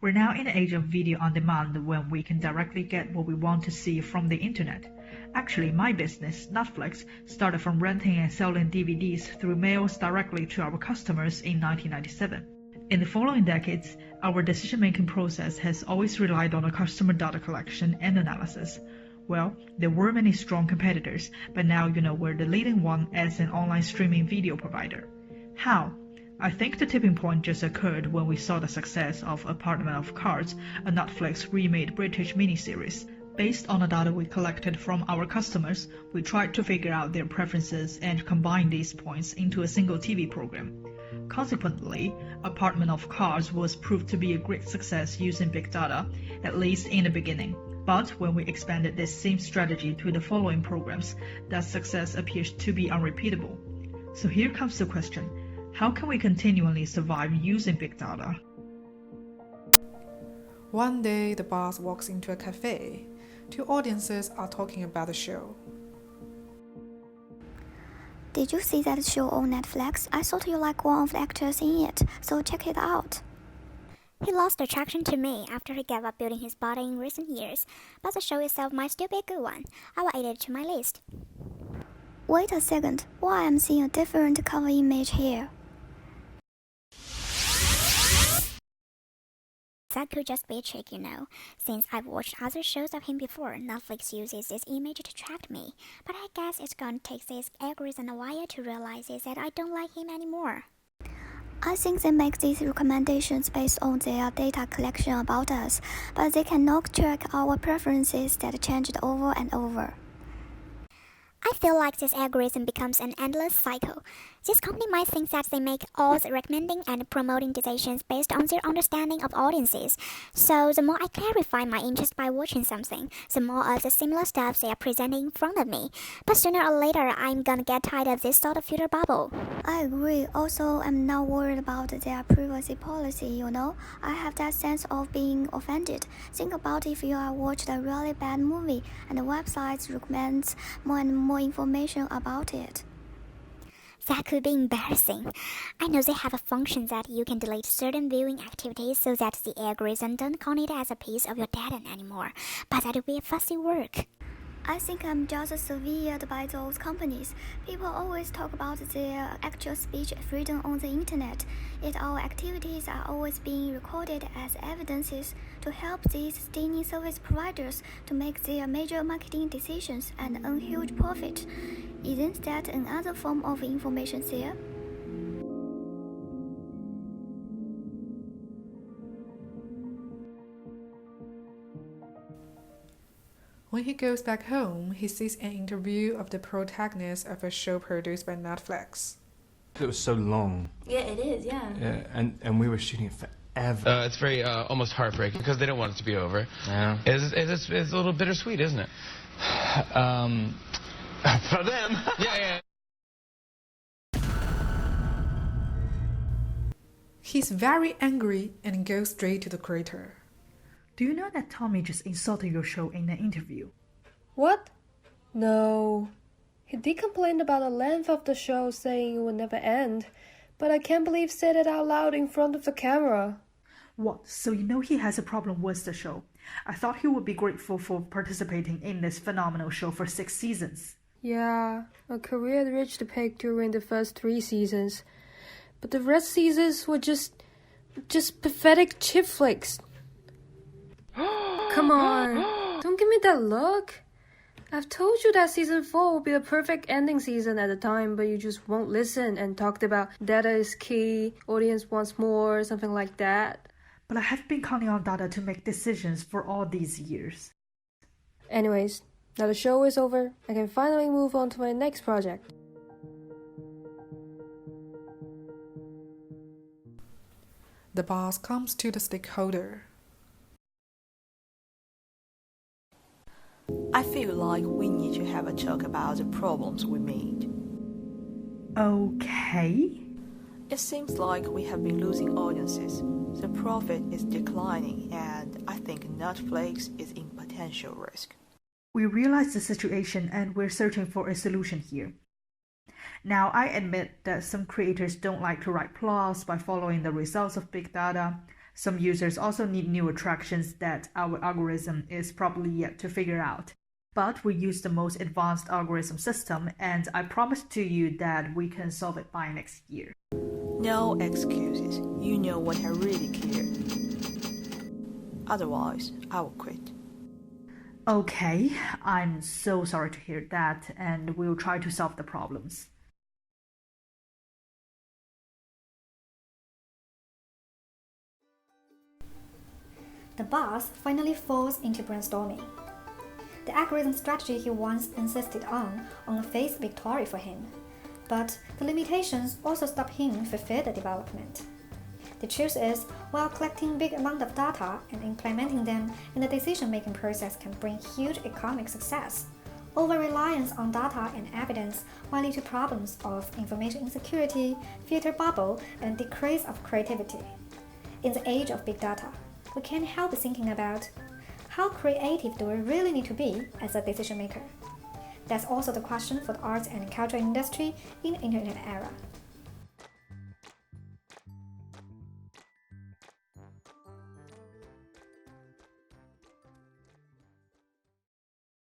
We're now in the age of video on demand when we can directly get what we want to see from the internet. Actually, my business, Netflix, started from renting and selling DVDs through mails directly to our customers in 1997. In the following decades, our decision-making process has always relied on a customer data collection and analysis. Well, there were many strong competitors, but now we're the leading one as an online streaming video provider. How? I think the tipping point just occurred when we saw the success of Apartment of Cards, a Netflix remade British miniseries. Based on the data we collected from our customers, we tried to figure out their preferences and combine these points into a single TV program. Consequently, Apartment of Cards was proved to be a great success using big data, at least in the beginning. But when we expanded this same strategy to the following programs, that success appears to be unrepeatable. So here comes the question. How can we continually survive using big data? One day, the boss walks into a cafe. Two audiences are talking about the show. Did you see that show on Netflix? I thought you liked one of the actors in it, so check it out. He lost attraction to me after he gave up building his body in recent years, but the show itself might still be a good one. I will add it to my list. Wait a second, why am I seeing a different cover image here? That could just be a trick, Since I've watched other shows of him before, Netflix uses this image to attract me. But I guess it's gonna take this algorithm a while to realize that I don't like him anymore. I think they make these recommendations based on their data collection about us, but they cannot track our preferences that changed over and over. I feel like this algorithm becomes an endless cycle. This company might think that they make all the recommending and promoting decisions based on their understanding of audiences. So the more I clarify my interest by watching something, the more of the similar stuff they are presenting in front of me. But sooner or later, I'm gonna get tired of this sort of filter bubble. I agree. Also, I'm not worried about their privacy policy, I have that sense of being offended. Think about if you have watched a really bad movie and the website recommends more and more information about it. That could be embarrassing. I know they have a function that you can delete certain viewing activities so that the algorithm don't count it as a piece of your data anymore, but that would be a fussy work. I think I'm just surveyed by those companies. People always talk about their actual speech freedom on the internet, yet our activities are always being recorded as evidences to help these streaming service providers to make their major marketing decisions and earn huge profit. Isn't that another form of information there? When he goes back home, he sees an interview of the protagonist of a show produced by Netflix. It was so long. Yeah, it is, yeah. And we were shooting it forever. It's very almost heartbreaking because they don't want it to be over. Yeah. It's a little bittersweet, isn't it? For them. Yeah. He's very angry and goes straight to the creator. Do you know that Tommy just insulted your show in an interview? What? No. He did complain about the length of the show, saying it would never end, but I can't believe he said it out loud in front of the camera. What? So he has a problem with the show? I thought he would be grateful for participating in this phenomenal show for 6 seasons. Yeah, a career reached the peak during the first 3 seasons, but the rest seasons were just pathetic chick flicks. Come on, don't give me that look. I've told you that season 4 would be the perfect ending season at the time, but you just won't listen and talked about data is key, audience wants more, something like that. But I have been counting on data to make decisions for all these years. Anyways, now the show is over, I can finally move on to my next project. The boss comes to the stakeholder. I feel like we need to have a talk about the problems we made. Okay. It seems like we have been losing audiences. The profit is declining, and I think Netflix is in potential risk. We realize the situation and we're searching for a solution here. Now, I admit that some creators don't like to write plots by following the results of big data, Some users also need new attractions that our algorithm is probably yet to figure out. But we use the most advanced algorithm system, and I promise to you that we can solve it by next year. No excuses. You know what I really care. Otherwise, I will quit. Okay, I'm so sorry to hear that, and we'll try to solve the problems. The boss finally falls into brainstorming. The algorithm strategy he once insisted on face victory for him, but the limitations also stop him from further development. The truth is, while collecting big amounts of data and implementing them in the decision-making process can bring huge economic success, over-reliance on data and evidence might lead to problems of information insecurity, filter bubble, and decrease of creativity. In the age of big data, we can't help thinking about how creative do we really need to be as a decision maker? That's also the question for the arts and culture industry in the internet era.